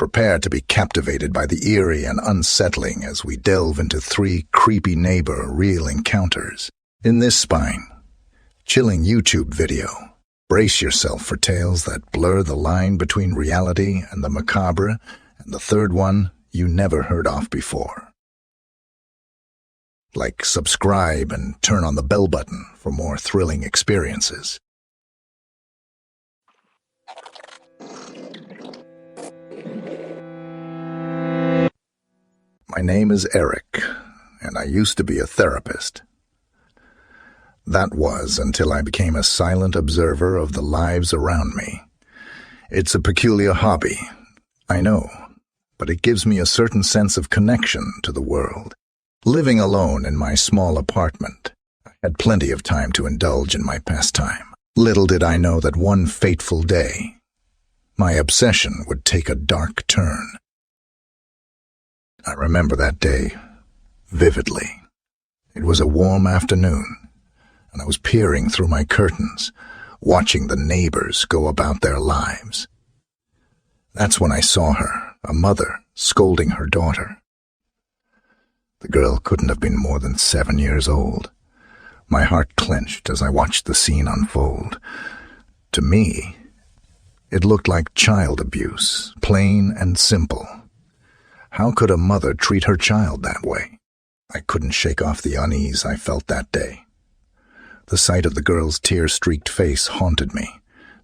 Prepare to be captivated by the eerie and unsettling as we delve into 3 creepy neighbor real encounters. In this spine-chilling YouTube video, brace yourself for tales that blur the line between reality and the macabre, and the third one you never heard of before. Like, subscribe, and turn on the bell button for more thrilling experiences. My name is Eric, and I used to be a therapist. That was until I became a silent observer of the lives around me. It's a peculiar hobby, I know, but it gives me a certain sense of connection to the world. Living alone in my small apartment, I had plenty of time to indulge in my pastime. Little did I know that one fateful day, my obsession would take a dark turn. I remember that day vividly. It was a warm afternoon, and I was peering through my curtains, watching the neighbors go about their lives. That's when I saw her, a mother, scolding her daughter. The girl couldn't have been more than 7 years old. My heart clenched as I watched the scene unfold. To me, it looked like child abuse, plain and simple. How could a mother treat her child that way? I couldn't shake off the unease I felt that day. The sight of the girl's tear-streaked face haunted me.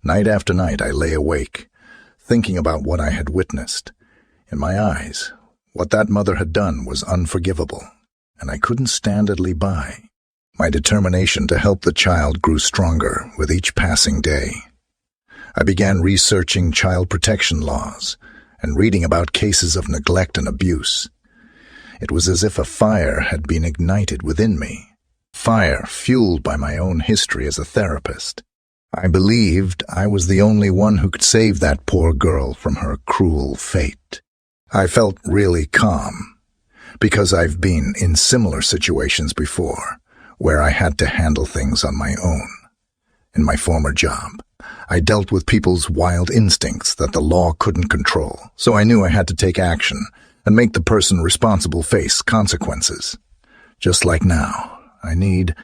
Night after night I lay awake, thinking about what I had witnessed. In my eyes, what that mother had done was unforgivable, and I couldn't stand idly by. My determination to help the child grew stronger with each passing day. I began researching child protection laws and reading about cases of neglect and abuse. It was as if a fire had been ignited within me, fire fueled by my own history as a therapist. I believed I was the only one who could save that poor girl from her cruel fate. I felt really calm, because I've been in similar situations before, where I had to handle things on my own. In my former job, I dealt with people's wild instincts that the law couldn't control, so I knew I had to take action and make the person responsible face consequences. Just like now, I need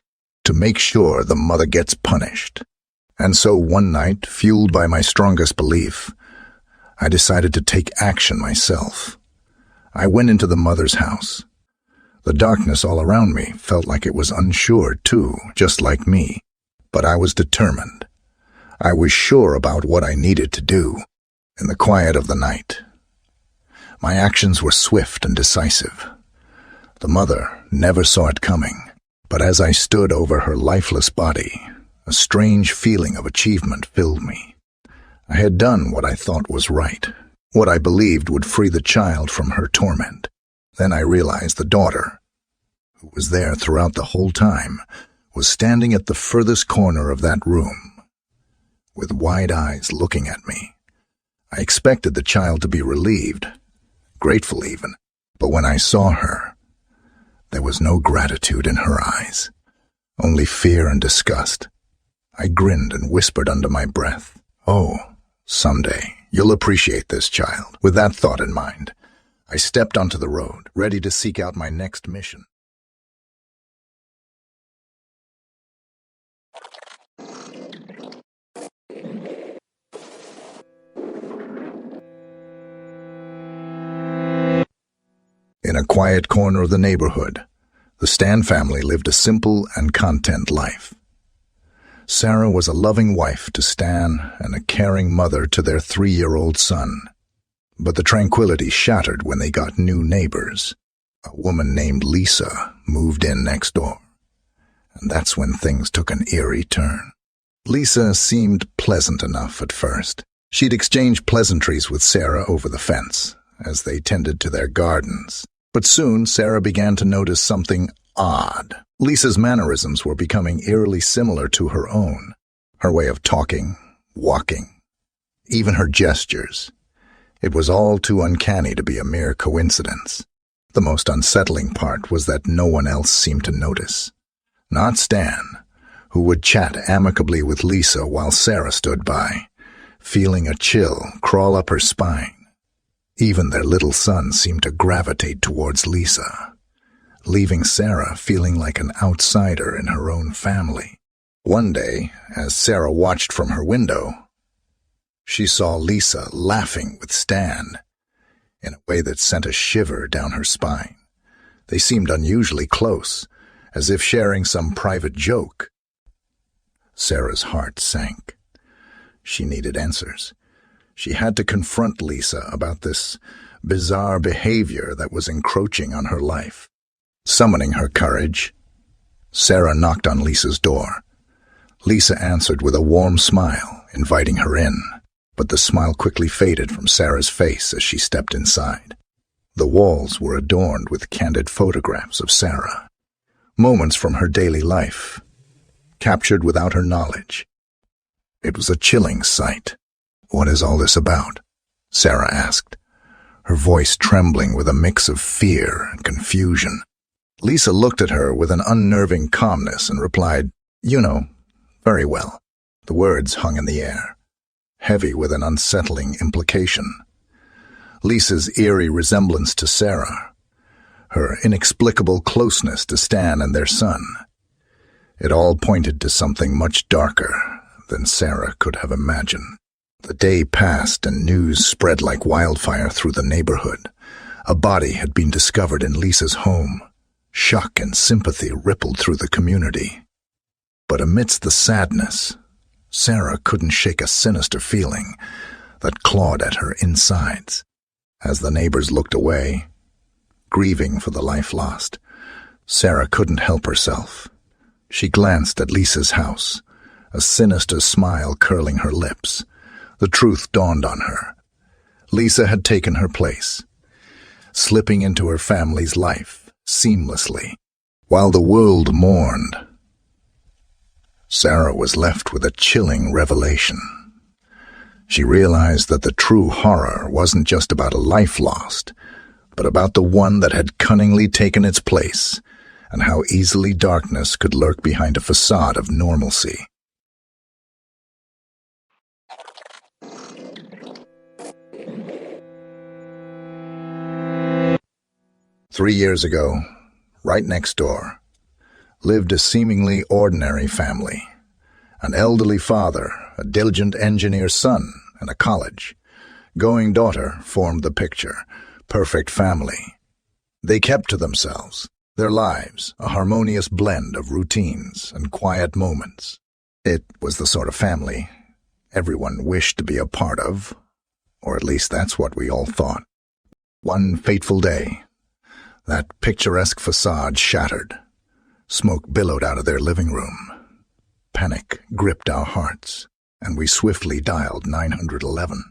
to make sure the mother gets punished. And so one night, fueled by my strongest belief, I decided to take action myself. I went into the mother's house. The darkness all around me felt like it was unsure too, just like me. But I was determined. I was sure about what I needed to do. In the quiet of the night, my actions were swift and decisive. The mother never saw it coming, but as I stood over her lifeless body, a strange feeling of achievement filled me. I had done what I thought was right, what I believed would free the child from her torment. Then I realized the daughter, who was there throughout the whole time, was standing at the furthest corner of that room, with wide eyes looking at me. I expected the child to be relieved, grateful even, but when I saw her, there was no gratitude in her eyes, only fear and disgust. I grinned and whispered under my breath, "Oh, someday you'll appreciate this child." With that thought in mind, I stepped onto the road, ready to seek out my next mission. In a quiet corner of the neighborhood, the Stan family lived a simple and content life. Sarah was a loving wife to Stan and a caring mother to their 3-year-old son. But the tranquility shattered when they got new neighbors. A woman named Lisa moved in next door, and that's when things took an eerie turn. Lisa seemed pleasant enough at first. She'd exchange pleasantries with Sarah over the fence as they tended to their gardens. But soon Sarah began to notice something odd. Lisa's mannerisms were becoming eerily similar to her own. Her way of talking, walking, even her gestures. It was all too uncanny to be a mere coincidence. The most unsettling part was that no one else seemed to notice. Not Stan, who would chat amicably with Lisa while Sarah stood by, feeling a chill crawl up her spine. Even their little son seemed to gravitate towards Lisa, leaving Sarah feeling like an outsider in her own family. One day, as Sarah watched from her window, she saw Lisa laughing with Stan in a way that sent a shiver down her spine. They seemed unusually close, as if sharing some private joke. Sarah's heart sank. She needed answers. She had to confront Lisa about this bizarre behavior that was encroaching on her life. Summoning her courage, Sarah knocked on Lisa's door. Lisa answered with a warm smile, inviting her in, but the smile quickly faded from Sarah's face as she stepped inside. The walls were adorned with candid photographs of Sarah, moments from her daily life, captured without her knowledge. It was a chilling sight. "What is all this about?" Sarah asked, her voice trembling with a mix of fear and confusion. Lisa looked at her with an unnerving calmness and replied, "You know, very well." The words hung in the air, heavy with an unsettling implication. Lisa's eerie resemblance to Sarah, her inexplicable closeness to Stan and their son. It all pointed to something much darker than Sarah could have imagined. The day passed and news spread like wildfire through the neighborhood. A body had been discovered in Lisa's home. Shock and sympathy rippled through the community. But amidst the sadness, Sarah couldn't shake a sinister feeling that clawed at her insides. As the neighbors looked away, grieving for the life lost, Sarah couldn't help herself. She glanced at Lisa's house, a sinister smile curling her lips. The truth dawned on her. Lisa had taken her place, slipping into her family's life seamlessly. While the world mourned, Sarah was left with a chilling revelation. She realized that the true horror wasn't just about a life lost, but about the one that had cunningly taken its place, and how easily darkness could lurk behind a facade of normalcy. "3 years ago, right next door, lived a seemingly ordinary family. An elderly father, a diligent engineer's son, and a college-going daughter formed the picture. Perfect family. They kept to themselves, their lives, a harmonious blend of routines and quiet moments. It was the sort of family everyone wished to be a part of, or at least that's what we all thought. One fateful day, that picturesque facade shattered. Smoke billowed out of their living room. Panic gripped our hearts, and we swiftly dialed 911.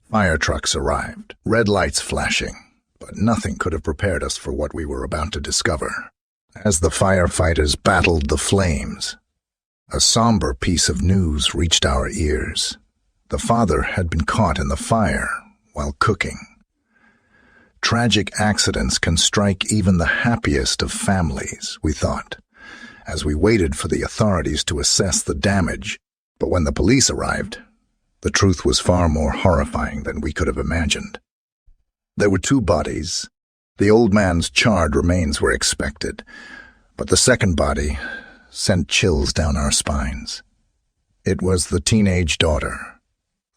Fire trucks arrived, red lights flashing, but nothing could have prepared us for what we were about to discover. As the firefighters battled the flames, a somber piece of news reached our ears. The father had been caught in the fire while cooking. Tragic accidents can strike even the happiest of families, we thought, as we waited for the authorities to assess the damage. But when the police arrived, the truth was far more horrifying than we could have imagined. There were 2 bodies. The old man's charred remains were expected, but the second body sent chills down our spines. It was the teenage daughter,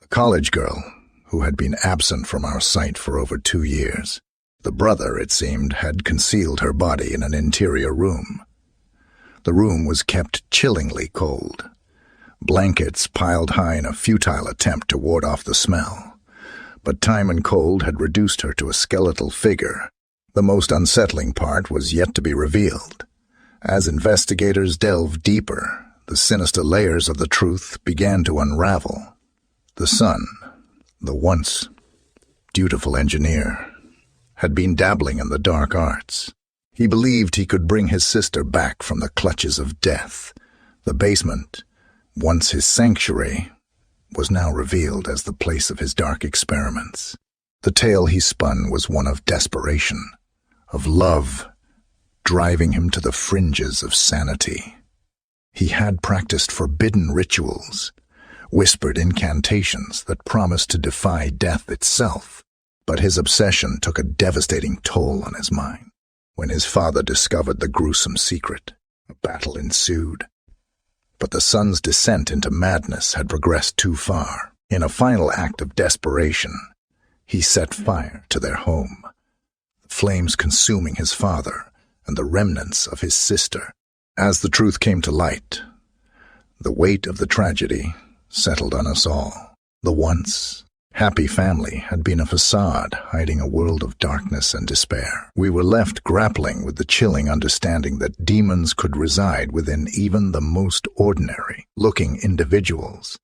a college girl who had been absent from our sight for over 2 years. The brother, it seemed, had concealed her body in an interior room. The room was kept chillingly cold, blankets piled high in a futile attempt to ward off the smell. But time and cold had reduced her to a skeletal figure. The most unsettling part was yet to be revealed. As investigators delved deeper, the sinister layers of the truth began to unravel. The son, the once dutiful engineer, had been dabbling in the dark arts. He believed he could bring his sister back from the clutches of death. The basement, once his sanctuary, was now revealed as the place of his dark experiments. The tale he spun was one of desperation, of love, driving him to the fringes of sanity. He had practiced forbidden rituals, whispered incantations that promised to defy death itself. But his obsession took a devastating toll on his mind. When his father discovered the gruesome secret, a battle ensued. But the son's descent into madness had progressed too far. In a final act of desperation, he set fire to their home, the flames consuming his father and the remnants of his sister. As the truth came to light, the weight of the tragedy settled on us all. The once happy family had been a facade hiding a world of darkness and despair. We were left grappling with the chilling understanding that demons could reside within even the most ordinary-looking individuals.